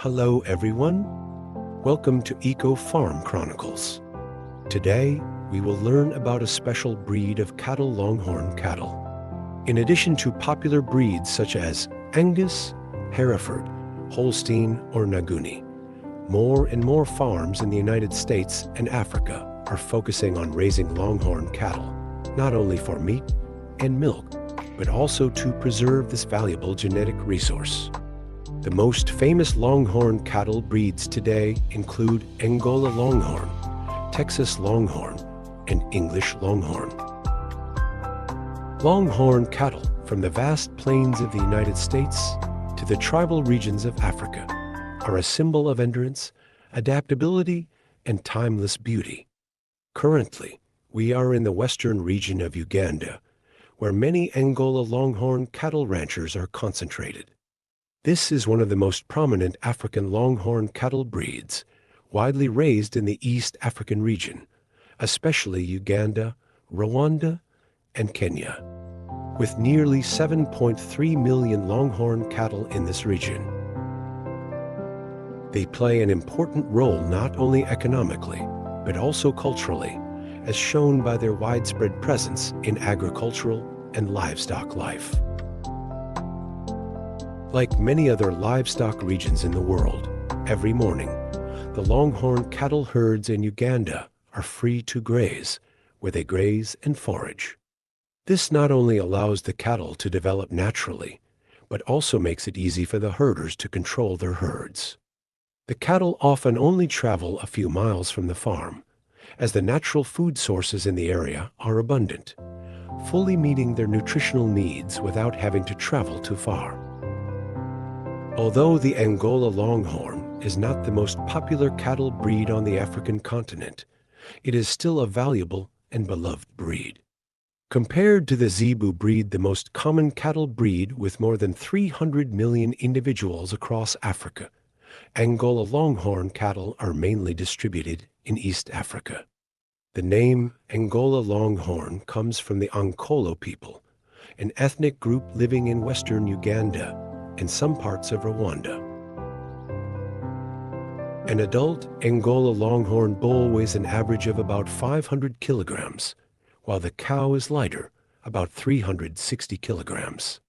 Hello everyone, welcome to Eco Farm Chronicles. Today, we will learn about a special breed of cattle longhorn cattle. In addition to popular breeds such as Angus, Hereford, Holstein, or Nguni, more and more farms in the United States and Africa are focusing on raising longhorn cattle, not only for meat and milk, but also to preserve this valuable genetic resource. The most famous longhorn cattle breeds today include Angola Longhorn, Texas Longhorn, and English Longhorn. Longhorn cattle from the vast plains of the United States to the tribal regions of Africa are a symbol of endurance, adaptability, and timeless beauty. Currently, we are in the western region of Uganda, where many Angola Longhorn cattle ranchers are concentrated. This is one of the most prominent African longhorn cattle breeds, widely raised in the East African region, especially Uganda, Rwanda, and Kenya, with nearly 7.3 million longhorn cattle in this region. They play an important role not only economically, but also culturally, as shown by their widespread presence in agricultural and livestock life. Like many other livestock regions in the world, every morning, the longhorn cattle herds in Uganda are free to graze, where they graze and forage. This not only allows the cattle to develop naturally, but also makes it easy for the herders to control their herds. The cattle often only travel a few miles from the farm, as the natural food sources in the area are abundant, fully meeting their nutritional needs without having to travel too far. Although the Angola Longhorn is not the most popular cattle breed on the African continent, it is still a valuable and beloved breed. Compared to the Zebu breed, the most common cattle breed with more than 300 million individuals across Africa, Angola Longhorn cattle are mainly distributed in East Africa. The name Angola Longhorn comes from the Ankolo people, an ethnic group living in western Uganda and some parts of Rwanda. An adult Angola Longhorn bull weighs an average of about 500 kilograms, while the cow is lighter, about 360 kilograms.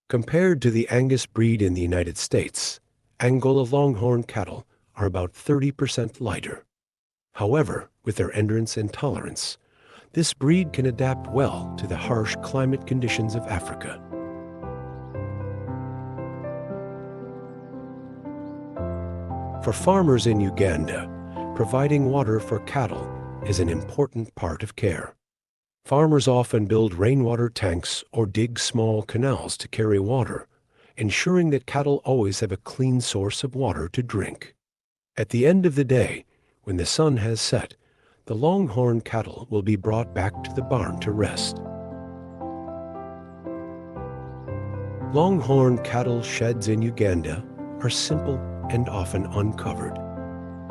Compared to the Angus breed in the United States, Angola Longhorn cattle are about 30% lighter. However, with their endurance and tolerance, this breed can adapt well to the harsh climate conditions of Africa. For farmers in Uganda, providing water for cattle is an important part of care. Farmers often build rainwater tanks or dig small canals to carry water, ensuring that cattle always have a clean source of water to drink. At the end of the day, when the sun has set, the longhorn cattle will be brought back to the barn to rest. Longhorn cattle sheds in Uganda are simple and often uncovered.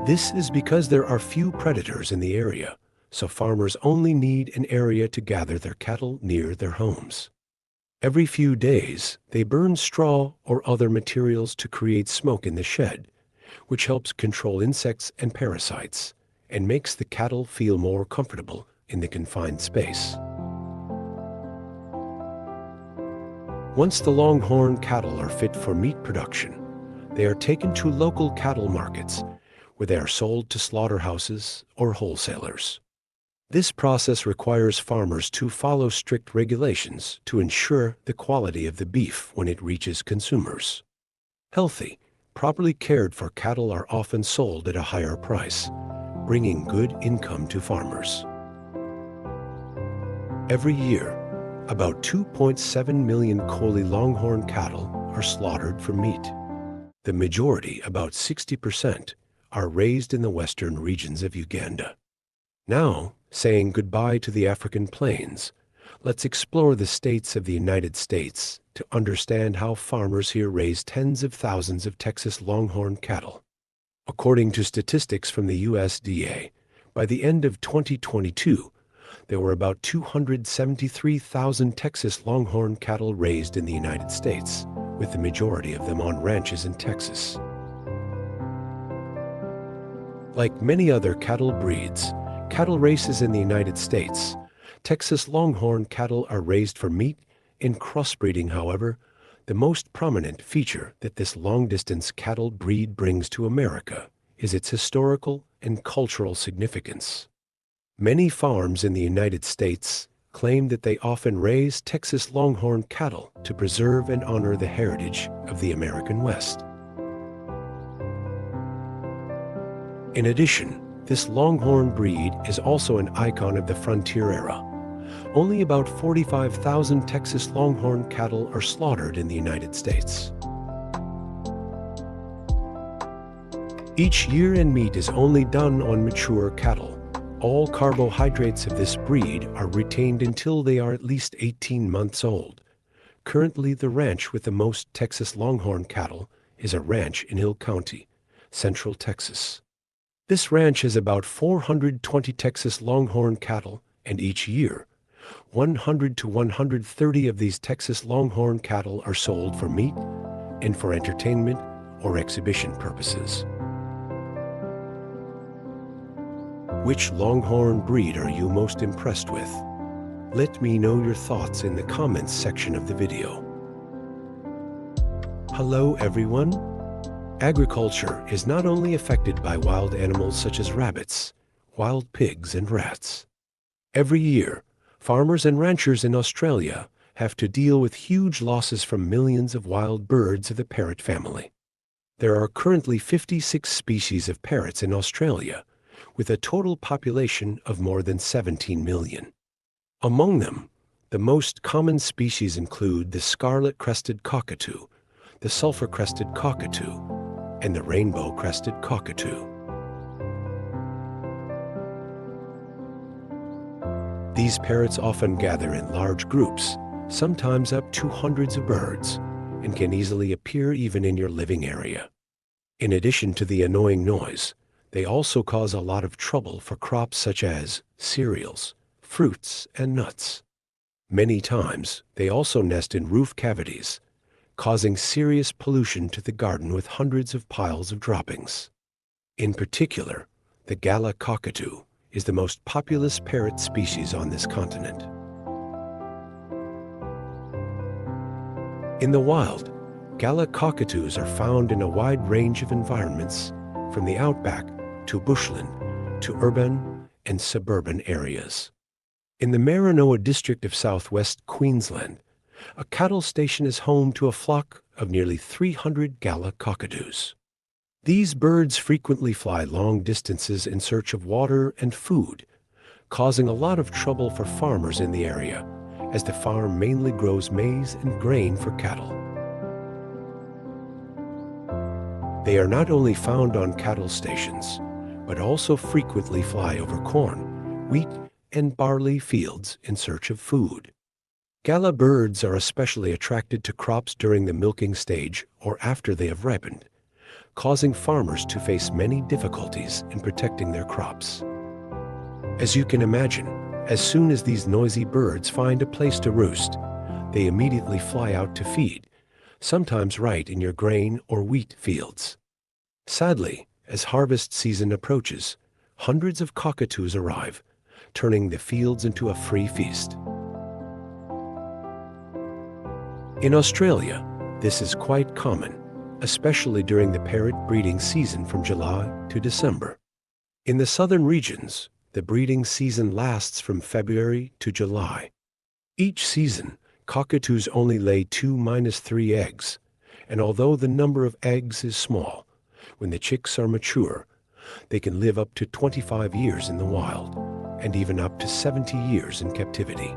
This is because there are few predators in the area, so farmers only need an area to gather their cattle near their homes. Every few days, they burn straw or other materials to create smoke in the shed, which helps control insects and parasites, and makes the cattle feel more comfortable in the confined space. Once the longhorn cattle are fit for meat production, they are taken to local cattle markets, where they are sold to slaughterhouses or wholesalers. This process requires farmers to follow strict regulations to ensure the quality of the beef when it reaches consumers. Healthy, properly cared for cattle are often sold at a higher price, bringing good income to farmers. Every year, about 2.7 million Collie Longhorn cattle are slaughtered for meat. The majority, about 60%, are raised in the western regions of Uganda. Now, saying goodbye to the African plains, let's explore the states of the United States to understand how farmers here raise tens of thousands of Texas Longhorn cattle. According to statistics from the USDA, by the end of 2022, there were about 273,000 Texas Longhorn cattle raised in the United States, with the majority of them on ranches in Texas. Like many other cattle breeds, cattle races in the United States, Texas Longhorn cattle are raised for meat. In crossbreeding, however, the most prominent feature that this long-distance cattle breed brings to America is its historical and cultural significance. Many farms in the United States claim that they often raise Texas Longhorn cattle to preserve and honor the heritage of the American West. In addition, this Longhorn breed is also an icon of the frontier era. Only about 45,000 Texas Longhorn cattle are slaughtered in the United States. Each year-end meat is only done on mature cattle. All carbohydrates of this breed are retained until they are at least 18 months old. Currently, the ranch with the most Texas Longhorn cattle is a ranch in Hill County, Central Texas. This ranch has about 420 Texas Longhorn cattle, and each year, 100 to 130 of these Texas Longhorn cattle are sold for meat and for entertainment or exhibition purposes. Which Longhorn breed are you most impressed with? Let me know your thoughts in the comments section of the video. Hello everyone. Agriculture is not only affected by wild animals such as rabbits, wild pigs, and rats. Every year, farmers and ranchers in Australia have to deal with huge losses from millions of wild birds of the parrot family. There are currently 56 species of parrots in Australia, with a total population of more than 17 million. Among them, the most common species include the scarlet-crested cockatoo, the sulfur-crested cockatoo, and the rainbow-crested cockatoo. These parrots often gather in large groups, sometimes up to hundreds of birds, and can easily appear even in your living area. In addition to the annoying noise, they also cause a lot of trouble for crops such as cereals, fruits, and nuts. Many times, they also nest in roof cavities, causing serious pollution to the garden with hundreds of piles of droppings. In particular, the Galla cockatoo is the most populous parrot species on this continent. In the wild, Galla cockatoos are found in a wide range of environments, from the outback to bushland to urban and suburban areas. In the Maranoa district of southwest Queensland, a cattle station is home to a flock of nearly 300 Galla cockatoos. These birds frequently fly long distances in search of water and food, causing a lot of trouble for farmers in the area, as the farm mainly grows maize and grain for cattle. They are not only found on cattle stations, but also frequently fly over corn, wheat, and barley fields in search of food. Galla birds are especially attracted to crops during the milking stage or after they have ripened, causing farmers to face many difficulties in protecting their crops. As you can imagine, as soon as these noisy birds find a place to roost, they immediately fly out to feed, sometimes right in your grain or wheat fields. Sadly, as harvest season approaches, hundreds of cockatoos arrive, turning the fields into a free feast. In Australia, this is quite common, especially during the parrot breeding season from July to December. In the southern regions, the breeding season lasts from February to July. Each season, cockatoos only lay 2-3 eggs, and although the number of eggs is small, when the chicks are mature, they can live up to 25 years in the wild, and even up to 70 years in captivity.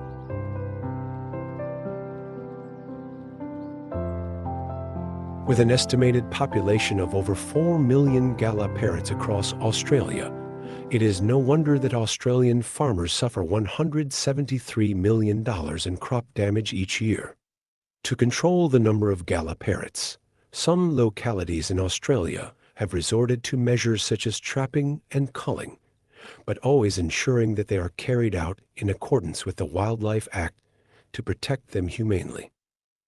With an estimated population of over 4 million Galla parrots across Australia, it is no wonder that Australian farmers suffer $173 million in crop damage each year. To control the number of Galla parrots, some localities in Australia have resorted to measures such as trapping and culling, but always ensuring that they are carried out in accordance with the Wildlife Act to protect them humanely.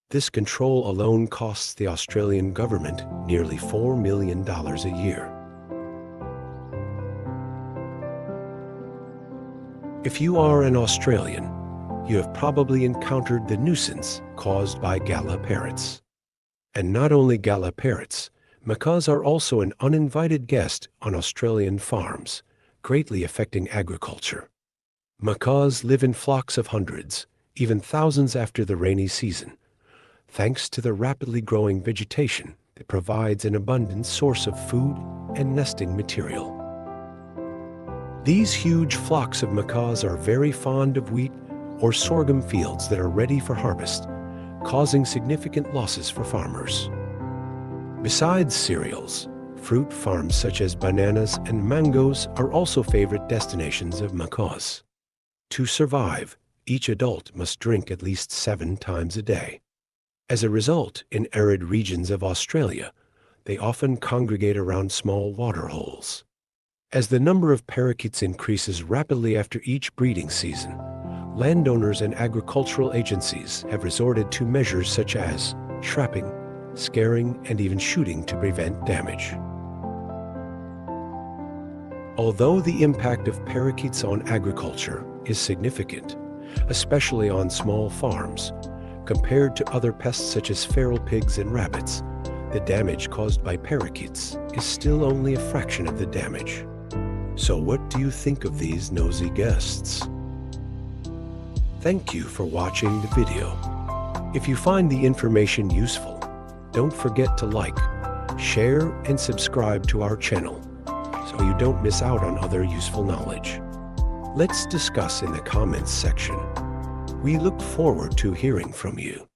This control alone costs the Australian government nearly $4 million a year. If you are an Australian, you have probably encountered the nuisance caused by Gala parrots. And not only Gala parrots, macaws are also an uninvited guest on Australian farms, greatly affecting agriculture. Macaws live in flocks of hundreds, even thousands after the rainy season, thanks to the rapidly growing vegetation that provides an abundant source of food and nesting material. These huge flocks of macaws are very fond of wheat or sorghum fields that are ready for harvest, causing significant losses for farmers. Besides cereals, fruit farms such as bananas and mangoes are also favorite destinations of macaws. To survive, each adult must drink at least 7 times a day. As a result, in arid regions of Australia, they often congregate around small water holes. As the number of parakeets increases rapidly after each breeding season, landowners and agricultural agencies have resorted to measures such as trapping, scaring, and even shooting to prevent damage. Although the impact of parakeets on agriculture is significant, especially on small farms, compared to other pests such as feral pigs and rabbits, the damage caused by parakeets is still only a fraction of the damage. So what do you think of these nosy guests? Thank you for watching the video. If you find the information useful, don't forget to like, share, and subscribe to our channel so you don't miss out on other useful knowledge. Let's discuss in the comments section. We look forward to hearing from you.